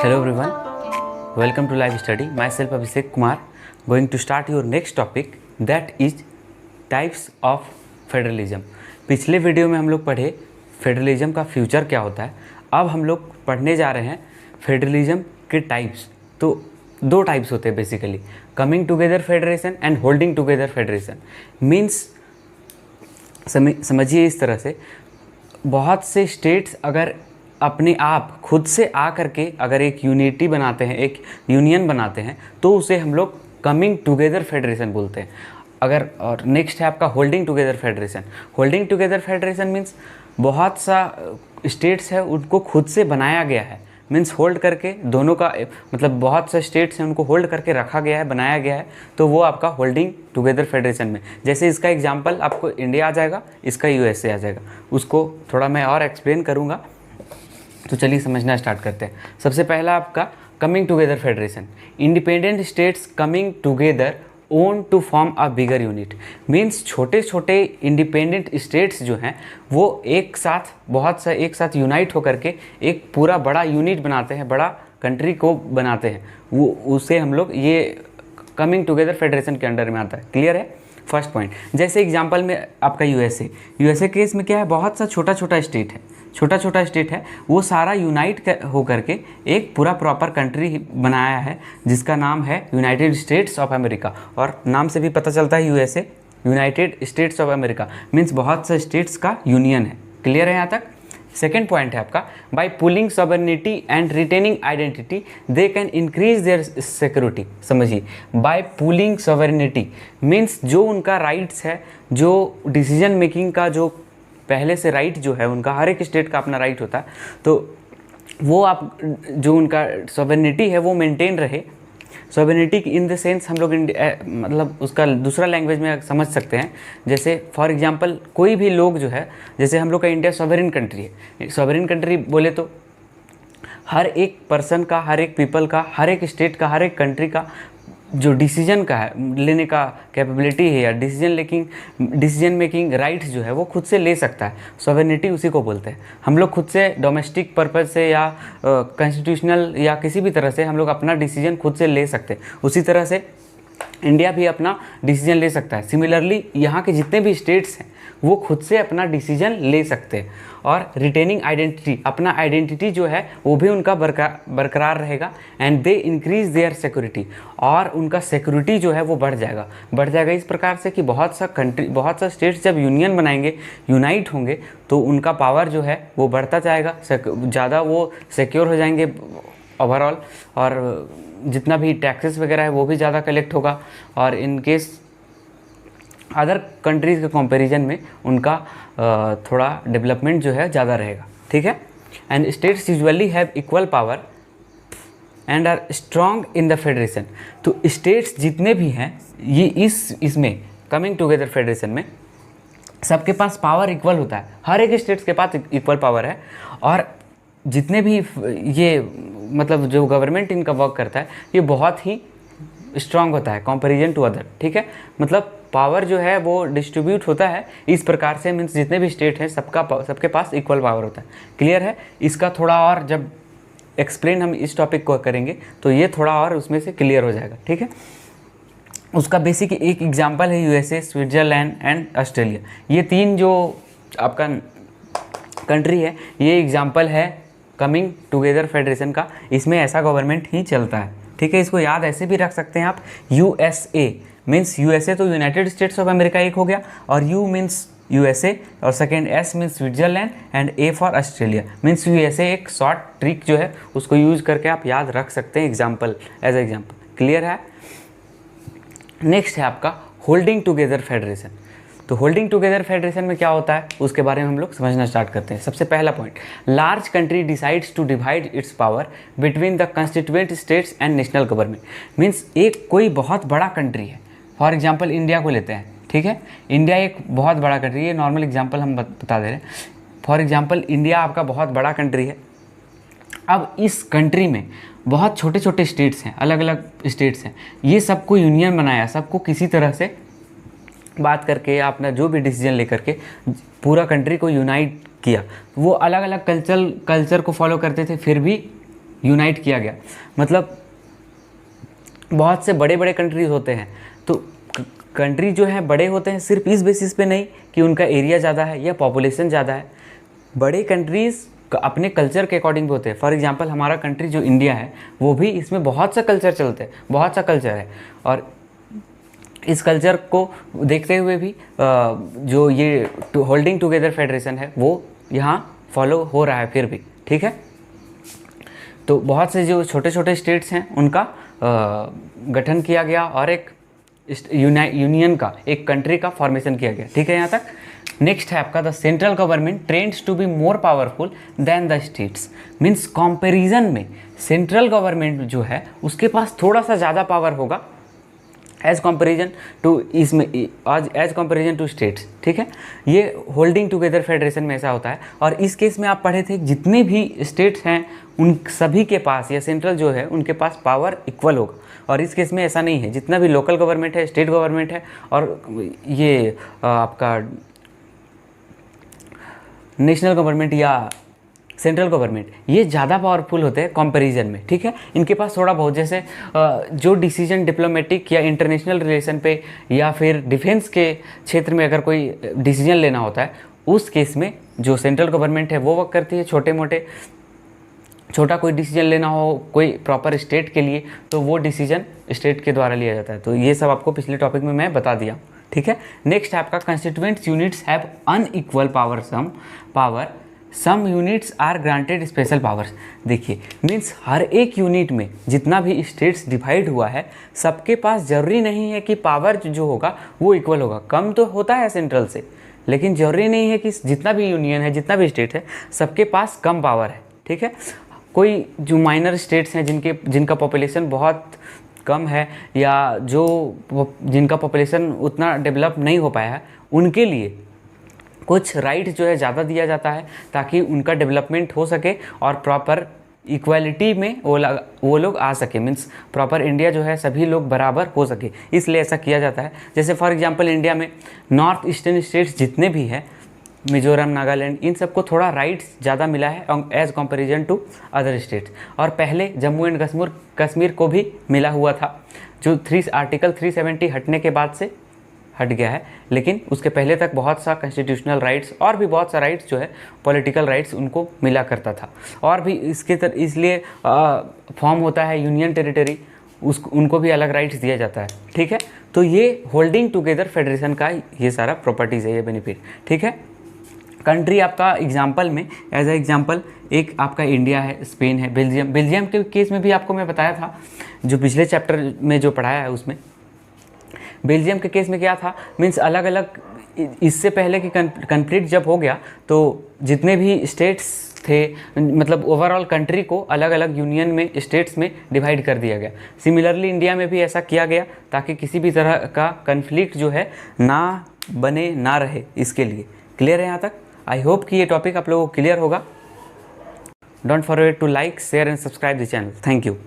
Hello everyone, welcome to Live Study. Myself Abhishek Kumar, going to start your next topic that is types of federalism. पिछले video में हम लोग पढ़े federalism का future क्या होता है। अब हम लोग पढ़ने जा रहे हैं फेडरलिज्म के टाइप्स। तो दो टाइप्स होते हैं basically, coming together federation and holding together federation. Means समझिए इस तरह से, बहुत से स्टेट्स अगर अपने आप खुद से आ करके अगर एक यूनिटी बनाते हैं, एक यूनियन बनाते हैं, तो उसे हम लोग कमिंग टुगेदर फेडरेशन बोलते हैं। अगर और नेक्स्ट है आपका holding together federation. Holding together federation means बहुत सा स्टेट्स है उनको खुद से बनाया गया है, मीन्स होल्ड करके दोनों का मतलब बहुत से स्टेट्स हैं उनको होल्ड करके रखा गया है, बनाया गया है, तो वो आपका होल्डिंग टुगेदर फेडरेशन में। जैसे इसका एग्जांपल आपको इंडिया आ जाएगा, इसका यूएसए आ जाएगा। उसको थोड़ा मैं और एक्सप्लेन करूँगा, तो चलिए समझना स्टार्ट करते हैं। सबसे पहला आपका coming together federation. Independent states coming together own to form a bigger unit. Means छोटे छोटे इंडिपेंडेंट स्टेट्स जो हैं वो एक साथ यूनाइट होकर के एक पूरा बड़ा यूनिट बनाते हैं, बड़ा कंट्री को बनाते हैं। वो उसे हम लोग ये कमिंग टुगेदर फेडरेशन के अंडर में आता है। क्लियर है? First point. जैसे एग्जांपल में आपका यूएसए केस में क्या है, बहुत सा छोटा छोटा स्टेट है, वो सारा यूनाइट होकर के एक पूरा प्रॉपर कंट्री बनाया है जिसका नाम है यूनाइटेड स्टेट्स ऑफ अमेरिका। और नाम से भी पता चलता है USA United states of America means बहुत से स्टेट्स का यूनियन है। क्लियर है यहाँ तक? सेकेंड पॉइंट है आपका by pooling sovereignty and retaining identity they can increase their security. समझिए, बाय पुलिंग सॉवरेनिटी मीन्स जो उनका राइट्स है, जो डिसीजन मेकिंग का जो पहले से राइट जो है उनका, हर एक स्टेट का अपना राइट होता है, तो वो आप जो उनका सॉवरेनिटी है वो मेंटेन रहे। सॉवरेनिटी इन द सेंस हम लोग मतलब उसका दूसरा लैंग्वेज में समझ सकते हैं। जैसे फॉर एग्जांपल कोई भी लोग जो है, जैसे हम लोग का इंडिया सॉवरेन कंट्री है। सॉवरेन कंट्री बोले तो हर एक पर्सन का, हर एक पीपल का, हर एक स्टेट का, हर एक कंट्री का जो डिसीजन का है लेने का कैपेबिलिटी है या डिसीजन मेकिंग राइट्स जो है वो खुद से ले सकता है। सॉवरेनिटी उसी को बोलते हैं। हम लोग खुद से डोमेस्टिक पर्पज़ से या कॉन्स्टिट्यूशनल या किसी भी तरह से हम लोग अपना डिसीजन खुद से ले सकते हैं। उसी तरह से इंडिया भी अपना डिसीजन ले सकता है। सिमिलरली यहाँ के जितने भी स्टेट्स हैं वो खुद से अपना डिसीजन ले सकते हैं। और रिटेनिंग आइडेंटिटी, अपना आइडेंटिटी जो है वो भी उनका बरकरार रहेगा। And they increase their security, और उनका सिक्योरिटी जो है वो बढ़ जाएगा इस प्रकार से कि बहुत सा स्टेट्स जब यूनियन बनाएंगे, यूनाइट होंगे, तो उनका पावर जो है वो बढ़ता जाएगा, ज़्यादा वो सिक्योर हो जाएंगे ओवरऑल, और जितना भी टैक्सेस वगैरह है वो भी ज़्यादा कलेक्ट होगा, और इन केस अदर कंट्रीज़ के कंपैरिजन में उनका थोड़ा डेवलपमेंट जो है ज़्यादा रहेगा। ठीक है? And states usually have equal power and are strong in the federation. तो स्टेट्स जितने भी हैं ये इसमें कमिंग टुगेदर फेडरेशन में सबके पास पावर इक्वल होता है। हर एक स्टेट्स के पास इक्वल पावर है, और जितने भी ये मतलब जो गवर्नमेंट इनका वर्क करता है ये बहुत ही स्ट्रांग होता है कंपैरिजन टू अदर। ठीक है? मतलब पावर जो है वो डिस्ट्रीब्यूट होता है इस प्रकार से, मीन्स जितने भी स्टेट हैं सबके पास इक्वल पावर होता है। क्लियर है? इसका थोड़ा और जब एक्सप्लेन हम इस टॉपिक को करेंगे तो ये थोड़ा और उसमें से क्लियर हो जाएगा। ठीक है? उसका बेसिक एक एग्जाम्पल है यूएसए, स्विट्ज़रलैंड एंड ऑस्ट्रेलिया। ये तीन जो आपका कंट्री है ये एग्जाम्पल है कमिंग टुगेदर फेडरेशन का। इसमें ऐसा गवर्नमेंट ही चलता है। ठीक है? इसको याद ऐसे भी रख सकते हैं आप, यूएसए मीन्स यूएसए तो यूनाइटेड स्टेट्स ऑफ अमेरिका एक हो गया, और यू मीन्स यूएसए, और second S means Switzerland, and A for Australia means USA. एक शॉर्ट ट्रिक जो है उसको यूज करके आप याद रख सकते हैं एग्जाम्पल, एज एग्जाम्पल। क्लियर है? नेक्स्ट है आपका होल्डिंग टुगेदर फेडरेशन। तो होल्डिंग टुगेदर फेडरेशन में क्या होता है उसके बारे में हम लोग समझना स्टार्ट करते हैं। सबसे पहला point, large country decides to divide its power between the constituent states and national government. Means एक कोई बहुत बड़ा कंट्री है, फॉर एग्जाम्पल इंडिया को लेते हैं। ठीक है? इंडिया एक बहुत बड़ा कंट्री है, नॉर्मल एग्जाम्पल हम बता दे रहे हैं। फॉर एग्जाम्पल इंडिया आपका बहुत बड़ा कंट्री है। अब इस कंट्री में बहुत छोटे छोटे स्टेट्स हैं, अलग अलग स्टेट्स हैं, ये सबको यूनियन बनाया, सबको किसी तरह से बात करके अपना जो भी डिसीजन लेकर के पूरा कंट्री को यूनाइट किया। वो अलग अलग कल्चर को फॉलो करते थे, फिर भी यूनाइट किया गया। मतलब बहुत से बड़े बड़े कंट्रीज़ होते हैं, तो कंट्री जो है बड़े होते हैं सिर्फ इस बेसिस पे नहीं कि उनका एरिया ज़्यादा है या पॉपुलेशन ज़्यादा है, बड़े कंट्रीज़ अपने कल्चर के अकॉर्डिंग भी होते हैं। फॉर एग्जांपल हमारा कंट्री जो इंडिया है वो भी, इसमें बहुत सा कल्चर चलते हैं, बहुत सा कल्चर है, और इस कल्चर को देखते हुए भी जो ये होल्डिंग टुगेदर फेडरेशन है वो यहाँ फॉलो हो रहा है फिर भी, ठीक है। तो बहुत से जो छोटे छोटे स्टेट्स हैं उनका गठन किया गया और एक यूनियन का, एक कंट्री का फॉर्मेशन किया गया, ठीक है यहाँ तक। नेक्स्ट है आपका the central government trends to be more powerful than the states. Means comparison में सेंट्रल गवर्नमेंट जो है उसके पास थोड़ा सा ज़्यादा पावर होगा एज कंपैरिजन टू इसमें एज कंपैरिजन टू स्टेट्स, ठीक है। ये होल्डिंग टुगेदर फेडरेशन में ऐसा होता है। और इस केस में आप पढ़े थे जितने भी स्टेट्स हैं उन सभी के पास, या सेंट्रल जो है उनके पास पावर इक्वल होगा, और इस केस में ऐसा नहीं है। जितना भी लोकल गवर्नमेंट है, स्टेट गवर्नमेंट है और ये आपका नेशनल गवर्नमेंट या सेंट्रल गवर्नमेंट, ये ज़्यादा पावरफुल होते हैं कंपैरिजन में, ठीक है। इनके पास थोड़ा बहुत, जैसे जो डिसीजन डिप्लोमेटिक या इंटरनेशनल रिलेशन पे या फिर डिफेंस के क्षेत्र में अगर कोई डिसीजन लेना होता है, उस केस में जो सेंट्रल गवर्नमेंट है वो वर्क करती है। छोटा कोई डिसीजन लेना हो कोई प्रॉपर स्टेट के लिए, तो वो डिसीजन स्टेट के द्वारा लिया जाता है। तो ये सब आपको पिछले टॉपिक में मैं बता दिया, ठीक है। नेक्स्ट है आपका constituent units have unequal power some units are granted special powers. देखिए मीन्स हर एक यूनिट में जितना भी स्टेट्स डिवाइड हुआ है, सबके पास जरूरी नहीं है कि पावर जो होगा वो इक्वल होगा। कम तो होता है सेंट्रल से, लेकिन जरूरी नहीं है कि जितना भी यूनियन है, जितना भी स्टेट है, सबके पास कम पावर है, ठीक है। कोई जो माइनर स्टेट्स हैं जिनका पॉपुलेशन बहुत कम है, या जिनका पॉपुलेशन उतना डेवलप नहीं हो पाया है, उनके लिए कुछ राइट जो है ज़्यादा दिया जाता है ताकि उनका डेवलपमेंट हो सके और प्रॉपर इक्वालिटी में वो लोग आ सके। मीन्स प्रॉपर इंडिया जो है सभी लोग बराबर हो सके, इसलिए ऐसा किया जाता है। जैसे फॉर एग्जांपल इंडिया में नॉर्थ ईस्टर्न स्टेट्स जितने भी हैं, मिजोरम, नागालैंड, इन सबको थोड़ा राइट्स ज़्यादा मिला है as comparison to other states. और पहले जम्मू एंड कश्मीर को भी मिला हुआ था, जो आर्टिकल 370 हटने के बाद से हट गया है, लेकिन उसके पहले तक बहुत सा कॉन्स्टिट्यूशनल राइट्स और भी बहुत सा राइट्स जो है पॉलिटिकल राइट्स उनको मिला करता था। और भी इसलिए फॉर्म होता है यूनियन टेरिटरी, उनको भी अलग राइट्स दिया जाता है, ठीक है। तो ये होल्डिंग टुगेदर फेडरेशन का ये सारा प्रॉपर्टीज़ है, ये बेनिफिट, ठीक है। कंट्री आपका एग्जाम्पल में एज ए एग्जाम्पल एक आपका इंडिया है, स्पेन है, बेल्जियम के केस में भी आपको मैं बताया था, जो पिछले चैप्टर में जो पढ़ाया है उसमें बेल्जियम के केस में क्या था। मीन्स अलग अलग, इससे पहले कि कन्फ्लिक्ट जब हो गया तो जितने भी स्टेट्स थे, मतलब ओवरऑल कंट्री को अलग अलग यूनियन में, स्टेट्स में डिवाइड कर दिया गया। सिमिलरली इंडिया में भी ऐसा किया गया ताकि किसी भी तरह का कन्फ्लिक्ट जो है ना बने, ना रहे, इसके लिए। क्लियर है यहाँ तक? आई होप कि ये टॉपिक आप लोगों को क्लियर होगा। Don't forget to like, share and subscribe the channel. Thank you.